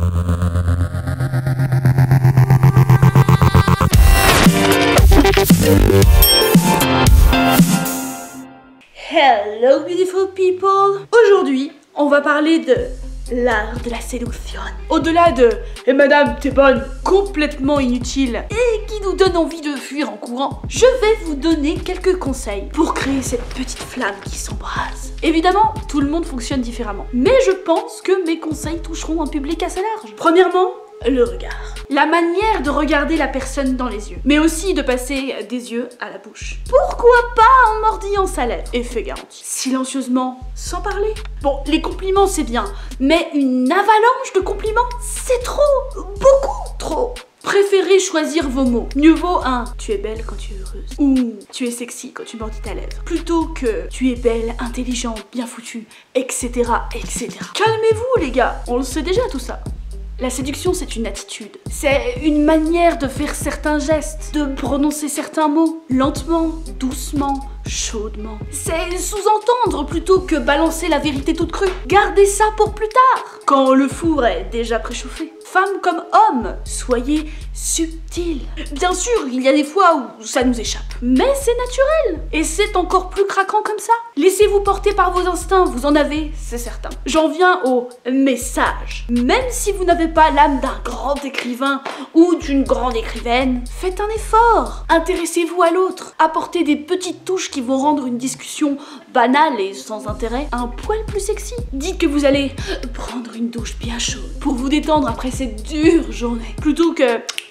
Hello beautiful people. Aujourd'hui, on va parler de l'art de la séduction. Au-delà de « Et madame, t'es bonne » complètement inutile et qui nous donne envie de fuir en courant, je vais vous donner quelques conseils pour créer cette petite flamme qui s'embrase. Évidemment, tout le monde fonctionne différemment, mais je pense que mes conseils toucheront un public assez large. Premièrement, le regard. La manière de regarder la personne dans les yeux, mais aussi de passer des yeux à la bouche. Pourquoi pas en mordillant sa lèvre? Effet garanti. Silencieusement, sans parler. Bon, les compliments c'est bien, mais une avalanche de compliments, c'est trop, beaucoup trop. Préférez choisir vos mots. Mieux vaut un « tu es belle quand tu es heureuse » ou « tu es sexy quand tu mordis ta lèvre » plutôt que « tu es belle, intelligente, bien foutue, etc. etc. » Calmez-vous les gars, on le sait déjà tout ça. La séduction, c'est une attitude. C'est une manière de faire certains gestes, de prononcer certains mots, lentement, doucement, chaudement. C'est sous-entendre plutôt que balancer la vérité toute crue. Gardez ça pour plus tard, quand le four est déjà préchauffé. Femme comme homme, soyez subtil. Bien sûr, il y a des fois où ça nous échappe, mais c'est naturel. Et c'est encore plus craquant comme ça. Laissez-vous porter par vos instincts, vous en avez, c'est certain. J'en viens au message. Même si vous n'avez pas l'âme d'un grand écrivain ou d'une grande écrivaine, faites un effort. Intéressez-vous à l'autre. Apportez des petites touches qui vont rendre une discussion banale et sans intérêt un poil plus sexy. Dites que vous allez prendre une douche bien chaude pour vous détendre après cette dure journée, plutôt que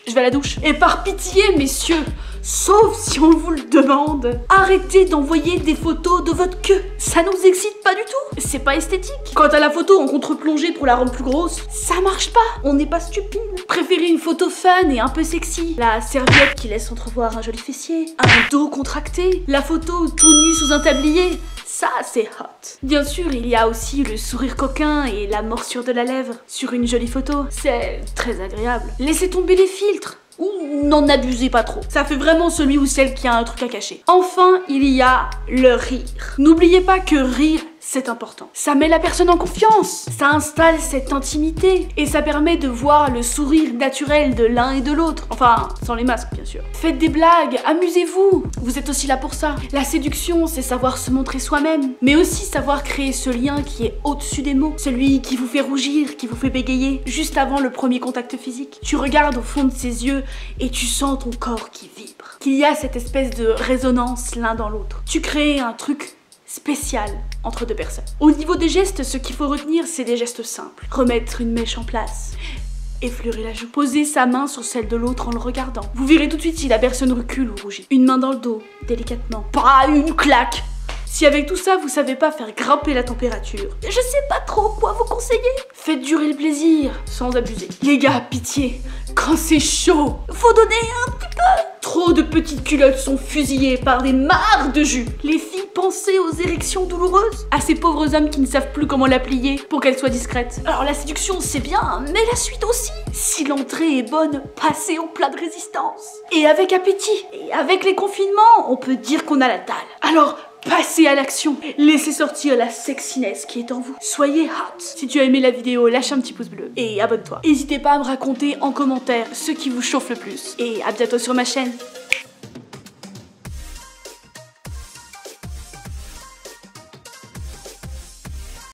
je vais à la douche. Et par pitié, messieurs, sauf si on vous le demande, arrêtez d'envoyer des photos de votre queue. Ça nous excite pas du tout. C'est pas esthétique. Quant à la photo en contre-plongée pour la rendre plus grosse, ça marche pas. On n'est pas stupide. Préférez une photo fun et un peu sexy. La serviette qui laisse entrevoir un joli fessier, un dos contracté, la photo tout nue sous un tablier. Ça, c'est hot. Bien sûr, il y a aussi le sourire coquin et la morsure de la lèvre sur une jolie photo. C'est très agréable. Laissez tomber les filtres. Ou n'en abusez pas trop. Ça fait vraiment celui ou celle qui a un truc à cacher. Enfin, il y a le rire. N'oubliez pas que rire, c'est important. Ça met la personne en confiance. Ça installe cette intimité. Et ça permet de voir le sourire naturel de l'un et de l'autre. Enfin, sans les masques, bien sûr. Faites des blagues, amusez-vous. Vous êtes aussi là pour ça. La séduction, c'est savoir se montrer soi-même. Mais aussi savoir créer ce lien qui est au-dessus des mots. Celui qui vous fait rougir, qui vous fait bégayer, juste avant le premier contact physique. Tu regardes au fond de ses yeux et tu sens ton corps qui vibre. Qu'il y a cette espèce de résonance l'un dans l'autre. Tu crées un truc spécial entre deux personnes. Au niveau des gestes, ce qu'il faut retenir, c'est des gestes simples. Remettre une mèche en place, effleurer la joue, poser sa main sur celle de l'autre en le regardant. Vous verrez tout de suite si la personne recule ou rougit. Une main dans le dos, délicatement. Pas une claque. Si avec tout ça, vous savez pas faire grimper la température, je sais pas trop quoi vous conseiller. Faites durer le plaisir, sans abuser. Les gars, pitié, quand c'est chaud, faut donner un petit peu. Trop de petites culottes sont fusillées par des mares de jus. Les filles, pensez aux érections douloureuses, à ces pauvres hommes qui ne savent plus comment la plier pour qu'elle soit discrète. Alors la séduction, c'est bien, mais la suite aussi. Si l'entrée est bonne, passez au plat de résistance. Et avec appétit. Et avec les confinements, on peut dire qu'on a la dalle. Alors, passez à l'action. Laissez sortir la sexiness qui est en vous. Soyez hot. Si tu as aimé la vidéo, lâche un petit pouce bleu et abonne-toi. N'hésitez pas à me raconter en commentaire ce qui vous chauffe le plus. Et à bientôt sur ma chaîne.